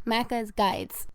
Macca's Guides.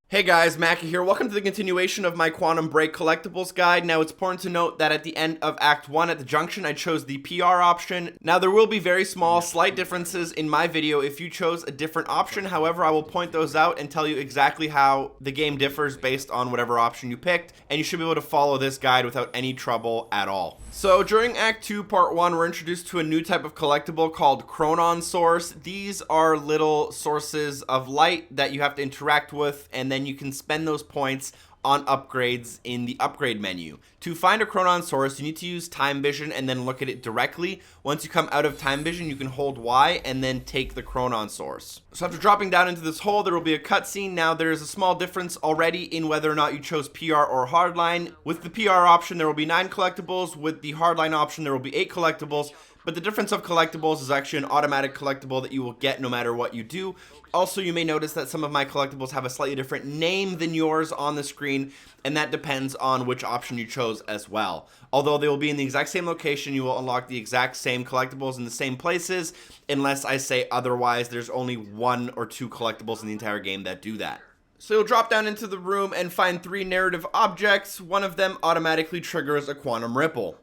Hey guys, Macca here. Welcome to the continuation of my Quantum Break collectibles guide. Now, it's important to note that at the end of Act 1 at the junction, I chose the PR option. Now, there will be very small, slight differences in my video if you chose a different option. However, I will point those out and tell you exactly how the game differs based on whatever option you picked, and you should be able to follow this guide without any trouble at all. So, during Act 2, Part 1, we're introduced to a new type of collectible called Chronon Source. These are little sources of light that you have to interact with, and then you can spend those points on upgrades in the upgrade menu. To find a Chronon Source, you need to use Time Vision and then look at it directly. Once you come out of Time Vision, you can hold Y and then take the Chronon Source. So after dropping down into this hole, there will be a cutscene. Now, there is a small difference already in whether or not you chose PR or Hardline. With the PR option, there will be 9 collectibles. With the Hardline option, there will be 8 collectibles. But the difference of collectibles is actually an automatic collectible that you will get no matter what you do. Also, you may notice that some of my collectibles have a slightly different name than yours on the screen, and that depends on which option you chose as well. Although they will be in the exact same location, you will unlock the exact same collectibles in the same places, unless I say otherwise. There's only 1 or 2 collectibles in the entire game that do that. So you'll drop down into the room and find 3 narrative objects. One of them automatically triggers a quantum ripple.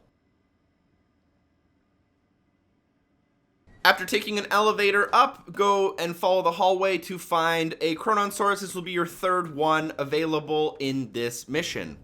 After taking an elevator up, go and follow the hallway to find a Chronon Source. This will be your 3rd one available in this mission.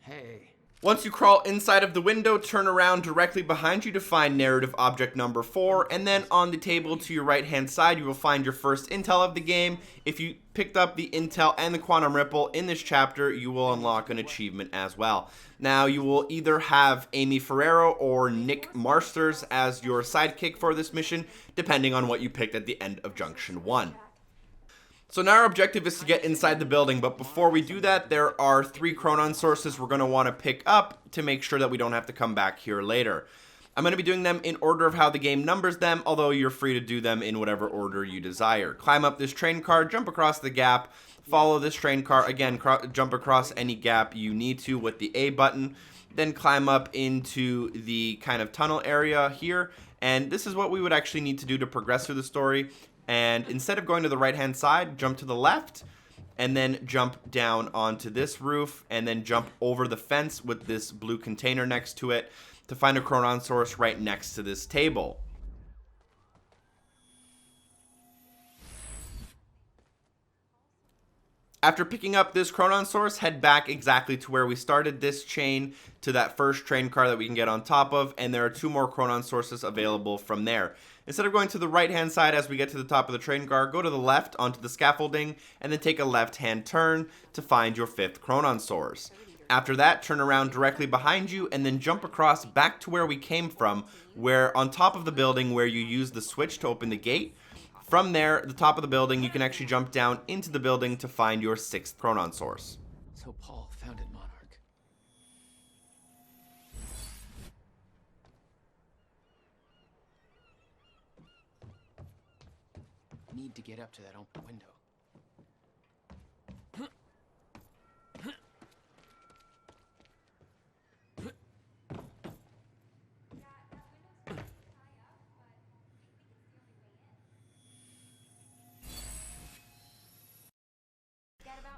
Hey. Once you crawl inside of the window, turn around directly behind you to find narrative object number 4, and then on the table to your right hand side you will find your first intel of the game. If you picked up the intel and the quantum ripple in this chapter, you will unlock an achievement as well. Now, you will either have Amy Ferrero or Nick Marsters as your sidekick for this mission, depending on what you picked at the end of Junction 1. So now our objective is to get inside the building, but before we do that, there are 3 Chronon Sources we're going to want to pick up to make sure that we don't have to come back here later. I'm going to be doing them in order of how the game numbers them, although you're free to do them in whatever order you desire. Climb up this train car, jump across the gap, follow this train car, again, jump across any gap you need to with the A button, then climb up into the kind of tunnel area here, and this is what we would actually need to do to progress through the story. And instead of going to the right hand side, jump to the left and then jump down onto this roof and then jump over the fence with this blue container next to it to find a Chronon Source right next to this table. After picking up this Chronon Source, head back exactly to where we started this chain to that first train car that we can get on top of, and there are 2 more Chronon Sources available from there. Instead of going to the right hand side as we get to the top of the train car, go to the left onto the scaffolding and then take a left hand turn to find your 5th Chronon Source. After that, turn around directly behind you and then jump across back to where we came from, where on top of the building where you use the switch to open the gate. From there, the top of the building, you can actually jump down into the building to find your 6th Chronon Source. So Paul founded Monarch. Need to get up to that open window.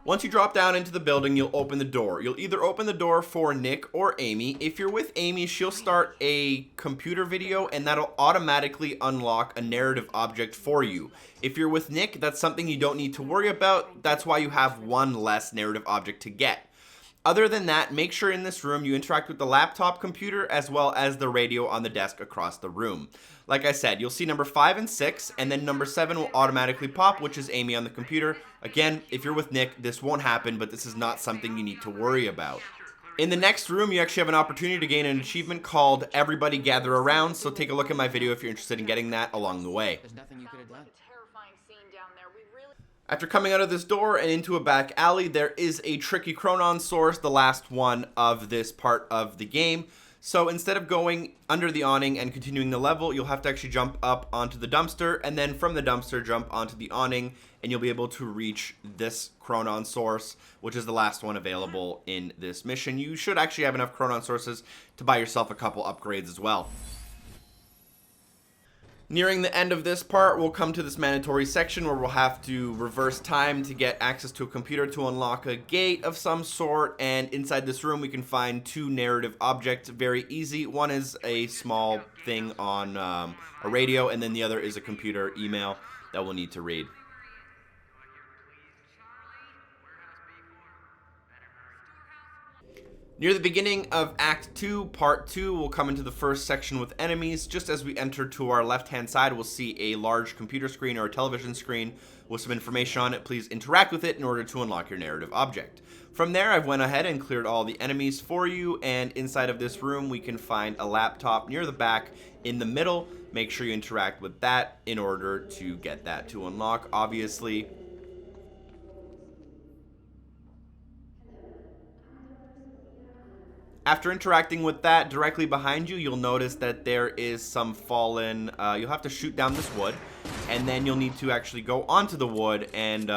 Once you drop down into the building, you'll open the door. You'll either open the door for Nick or Amy. If you're with Amy, she'll start a computer video and that'll automatically unlock a narrative object for you. If you're with Nick, that's something you don't need to worry about. That's why you have 1 less narrative object to get. Other than that, make sure in this room you interact with the laptop computer as well as the radio on the desk across the room. Like I said, you'll see number 5 and 6, and then number 7 will automatically pop, which is Amy on the computer. Again, if you're with Nick, this won't happen, but this is not something you need to worry about. In the next room, you actually have an opportunity to gain an achievement called Everybody Gather Around, so take a look at my video if you're interested in getting that along the way. There's nothing you could have done. After coming out of this door and into a back alley, there is a tricky Chronon Source, the last one of this part of the game. So instead of going under the awning and continuing the level, you'll have to actually jump up onto the dumpster, and then from the dumpster jump onto the awning, and you'll be able to reach this Chronon source, which is the last one available in this mission. You should actually have enough Chronon sources to buy yourself a couple upgrades as well. Nearing the end of this part, we'll come to this mandatory section where we'll have to reverse time to get access to a computer to unlock a gate of some sort, and inside this room we can find two narrative objects. Very easy. One is a small thing on a radio, and then the other is a computer email that we'll need to read. Near the beginning of Act 2, Part 2, we'll come into the first section with enemies. Just as we enter to our left-hand side, we'll see a large computer screen or a television screen with some information on it. Please interact with it in order to unlock your narrative object. From there, I've went ahead and cleared all the enemies for you, and inside of this room, we can find a laptop near the back in the middle. Make sure you interact with that in order to get that to unlock, obviously. After interacting with that, directly behind you, you'll notice that there is some fallen, you'll have to shoot down this wood, and then you'll need to actually go onto the wood and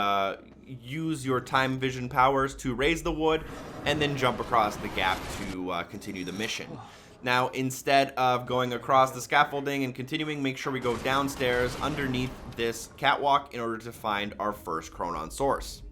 use your time vision powers to raise the wood, and then jump across the gap to continue the mission. Now, instead of going across the scaffolding and continuing, make sure we go downstairs underneath this catwalk in order to find our first Chronon source.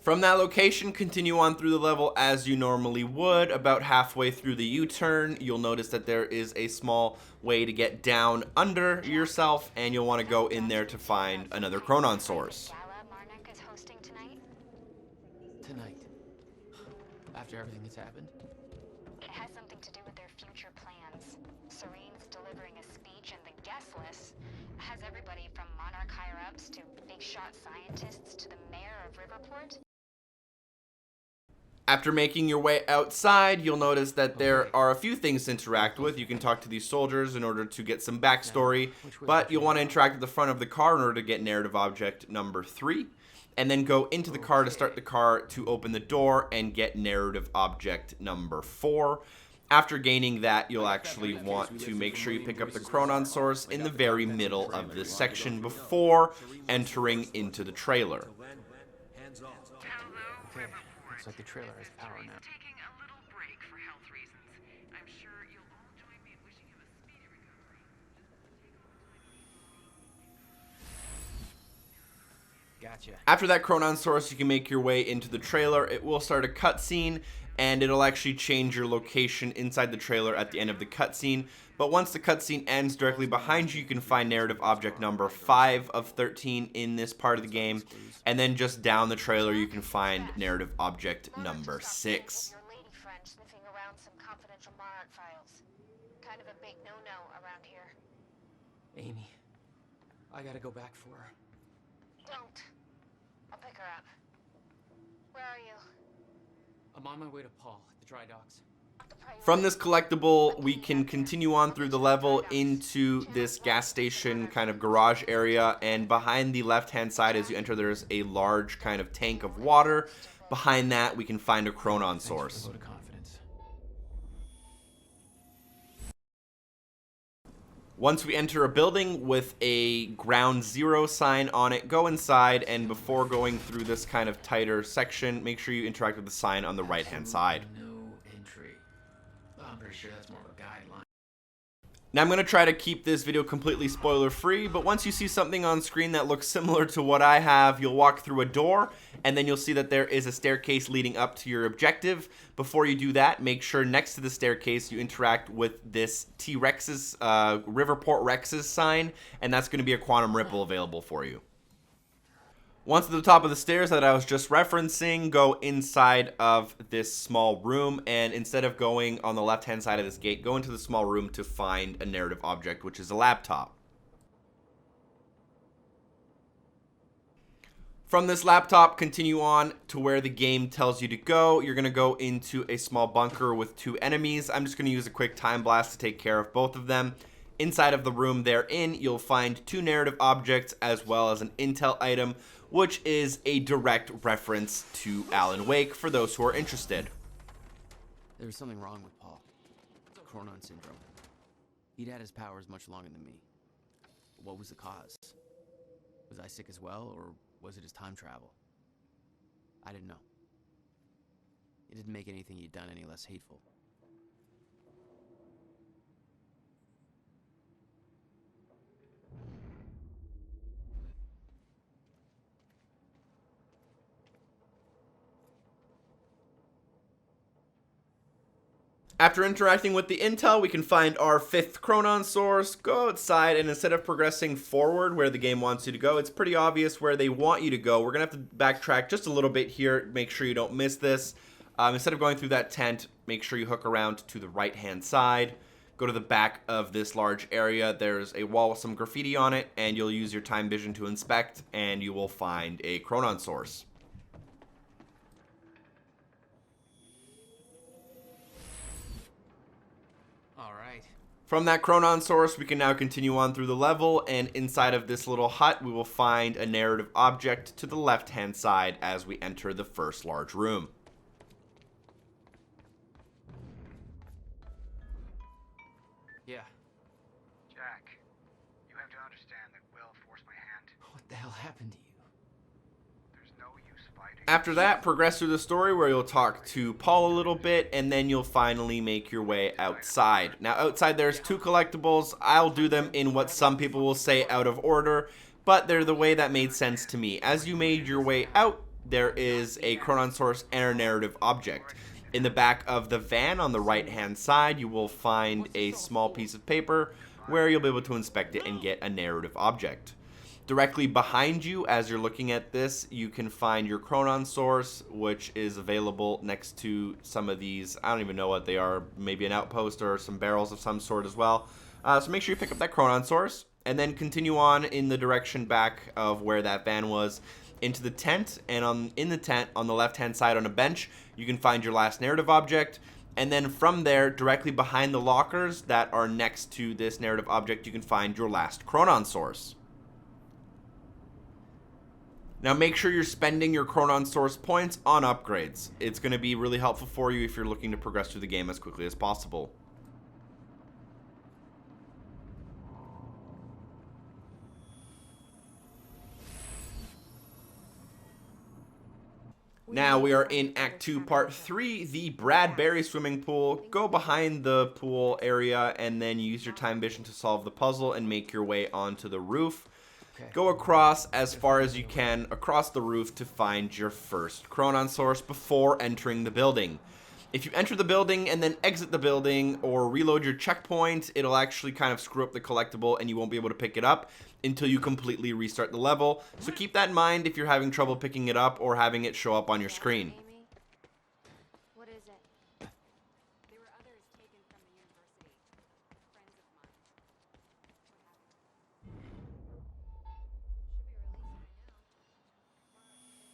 From that location, continue on through the level as you normally would. About halfway through the U-turn, you'll notice that there is a small way to get down under yourself, and you'll want to go in there to find another Chronon source. Tonight. After everything that's happened? It has something to do with their future plans. Serene's delivering a speech, and the guest list has everybody from Monarch higher-ups to big-shot scientists to the mayor of Riverport. After making your way outside, you'll notice that there are a few things to interact with. You can talk to these soldiers in order to get some backstory, but you'll want to interact at the front of the car in order to get narrative object number 3, and then go into the car to start the car to open the door and get narrative object number 4. After gaining that, you'll actually want to make sure you pick up the Chronon source in the very middle of this section before entering into the trailer. Looks like the trailer has power now. Taking a little break for health reasons. I'm sure you'll all join me in wishing him a speedy recovery. Gotcha. After that Chronon source, you can make your way into the trailer. It will start a cutscene, and it'll actually change your location inside the trailer at the end of the cutscene. But once the cutscene ends, directly behind you, you can find narrative object number 5 of 13 in this part of the game. And then just down the trailer, you can find narrative object number 6. Your lady friend sniffing around some confidential Monarch files. Kind of a big no-no around here. Amy, I gotta go back for her. Don't. I'll pick her up. Where are you? I'm on my way to Paul at the dry docks. From this collectible, we can continue on through the level into this gas station kind of garage area, and behind the left-hand side as you enter, there's a large kind of tank of water. Behind that, we can find a Chronon source. Vote of confidence. Once we enter a building with a ground 0 sign on it, go inside, and before going through this kind of tighter section, make sure you interact with the sign on the right-hand side. No entry. I'm pretty sure that's more of a guideline. Now I'm going to try to keep this video completely spoiler free, but once you see something on screen that looks similar to what I have, you'll walk through a door, and then you'll see that there is a staircase leading up to your objective. Before you do that, make sure next to the staircase you interact with this T-Rex's, Riverport Rex's sign, and that's going to be a Quantum Ripple available for you. Once at the top of the stairs that I was just referencing, go inside of this small room, and instead of going on the left-hand side of this gate, go into the small room to find a narrative object, which is a laptop. From this laptop, continue on to where the game tells you to go. You're going to go into a small bunker with 2 enemies. I'm just going to use a quick time blast to take care of both of them. Inside of the room they're in, you'll find 2 narrative objects as well as an intel item, which is a direct reference to Alan Wake for those who are interested. There was something wrong with Paul. Chronon syndrome. He'd had his powers much longer than me. What was the cause? Was I sick as well, or was it his time travel? I didn't know. It didn't make anything he'd done any less hateful. After interacting with the intel, we can find our 5th Chronon source, go outside, and instead of progressing forward where the game wants you to go, it's pretty obvious where they want you to go. We're going to have to backtrack just a little bit here, make sure you don't miss this. Instead of going through that tent, make sure you hook around to the right-hand side. Go to the back of this large area. There's a wall with some graffiti on it, and you'll use your time vision to inspect, and you will find a Chronon source. From that Chronon source, we can now continue on through the level, and inside of this little hut, we will find a narrative object to the left-hand side as we enter the first large room. Yeah. Jack, you have to understand that Will forced my hand. What the hell happened to you? There's no use fighting. After that, progress through the story where you'll talk to Paul a little bit, and then you'll finally make your way outside. Now, outside there's 2 collectibles. I'll do them in what some people will say out of order, but they're the way that made sense to me. As you made your way out, there is a Chronon source and a narrative object. In the back of the van on the right-hand side, you will find a small piece of paper where you'll be able to inspect it and get a narrative object. Directly behind you, as you're looking at this, you can find your Chronon source, which is available next to some of these. I don't even know what they are. Maybe an outpost or some barrels of some sort as well. So make sure you pick up that Chronon source, and then continue on in the direction back of where that van was into the tent. And in the tent, on the left-hand side on a bench, you can find your last narrative object. And then from there, directly behind the lockers that are next to this narrative object, you can find your last Chronon source. Now make sure you're spending your Chronon source points on upgrades. It's going to be really helpful for you if you're looking to progress through the game as quickly as possible. Now we are in Act 2, Part 3, the Bradbury swimming pool. Go behind the pool area and then use your time vision to solve the puzzle and make your way onto the roof. Go across as far as you can across the roof to find your first Chronon source before entering the building. If you enter the building and then exit the building or reload your checkpoint, it'll actually kind of screw up the collectible and you won't be able to pick it up until you completely restart the level. So keep that in mind if you're having trouble picking it up or having it show up on your screen. What is it? There were others taken from the university. Friends of mine. What happened?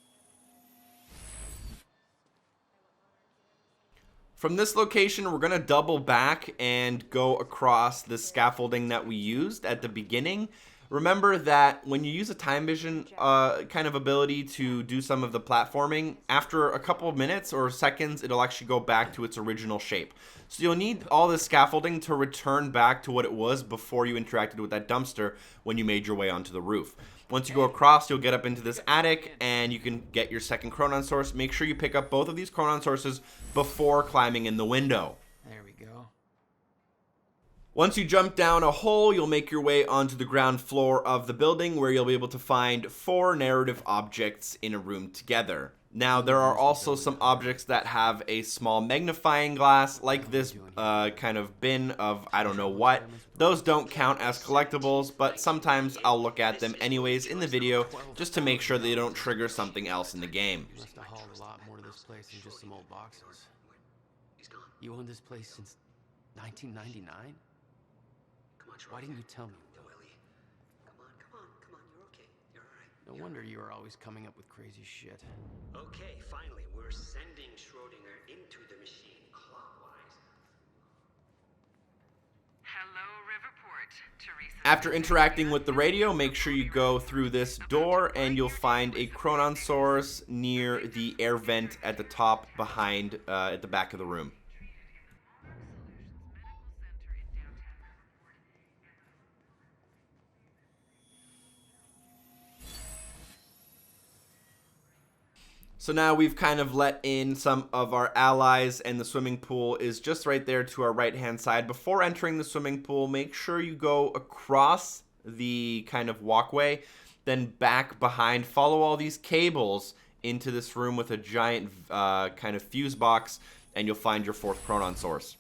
From this location, we're going to double back and go across the scaffolding that we used at the beginning. Remember that when you use a time vision kind of ability to do some of the platforming, after a couple of minutes or seconds, it'll actually go back to its original shape. So you'll need all this scaffolding to return back to what it was before you interacted with that dumpster when you made your way onto the roof. Once you go across, you'll get up into this attic and you can get your second Chronon source. Make sure you pick up both of these Chronon sources before climbing in the window. There we go. Once you jump down a hole, you'll make your way onto the ground floor of the building where you'll be able to find 4 narrative objects in a room together. Now, there are also some objects that have a small magnifying glass, like this kind of bin of I don't know what. Those don't count as collectibles, but sometimes I'll look at them anyways in the video just to make sure they don't trigger something else in the game. You must have hauled a lot more to this place than just some old boxes. You owned this place since 1999? Why didn't you tell me? Come on, you're okay. You're alright. No wonder you were always coming up with crazy shit. Okay, finally, we're sending Schrodinger into the machine clockwise. Hello, Riverport. After interacting with the radio, make sure you go through this door and you'll find a Chronon source near the air vent at the top behind, at the back of the room. So now we've kind of let in some of our allies, and the swimming pool is just right there to our right-hand side. Before entering the swimming pool, make sure you go across the kind of walkway, then back behind. Follow all these cables into this room with a giant kind of fuse box, and you'll find your fourth Chronon source.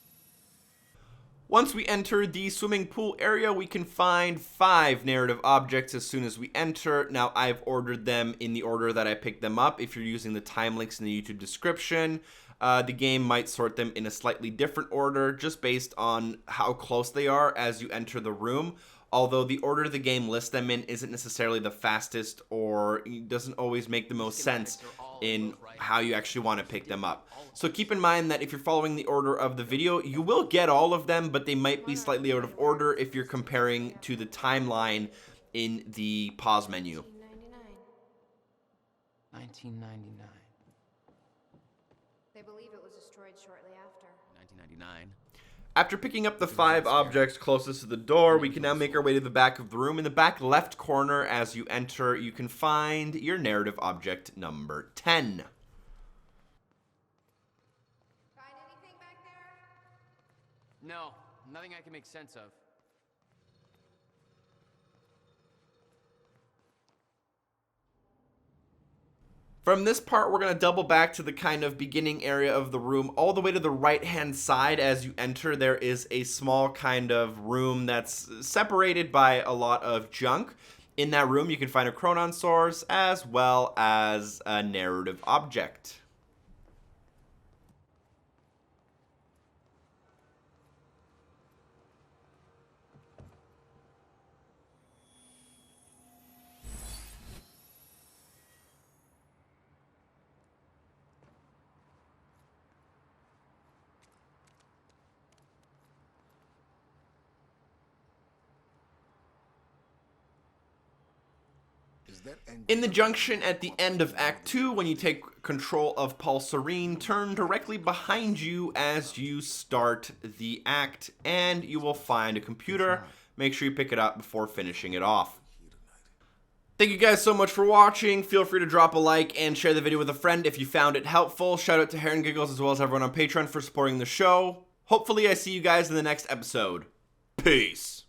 Once we enter the swimming pool area, we can find 5 narrative objects as soon as we enter. Now, I've ordered them in the order that I picked them up. If you're using the time links in the YouTube description, the game might sort them in a slightly different order just based on how close they are as you enter the room. Although the order the game lists them in isn't necessarily the fastest, or doesn't always make the most sense in how you actually want to pick them up. So keep in mind that if you're following the order of the video, you will get all of them, but they might be slightly out of order if you're comparing to the timeline in the pause menu. 1999. They believe it was destroyed shortly after. 1999. After picking up the 5 objects closest to the door, we can now make our way to the back of the room. In the back left corner, as you enter, you can find your narrative object number 10. Find anything back there? No, nothing I can make sense of. From this part, we're going to double back to the kind of beginning area of the room. All the way to the right-hand side as you enter, there is a small kind of room that's separated by a lot of junk. In that room, you can find a Chronon source as well as a narrative object. In the junction at the end of Act 2, when you take control of Paul Serene, turn directly behind you as you start the act, and you will find a computer. Make sure you pick it up before finishing it off. Thank you guys so much for watching. Feel free to drop a like and share the video with a friend if you found it helpful. Shout out to Hair and Giggles as well as everyone on Patreon for supporting the show. Hopefully I see you guys in the next episode. Peace.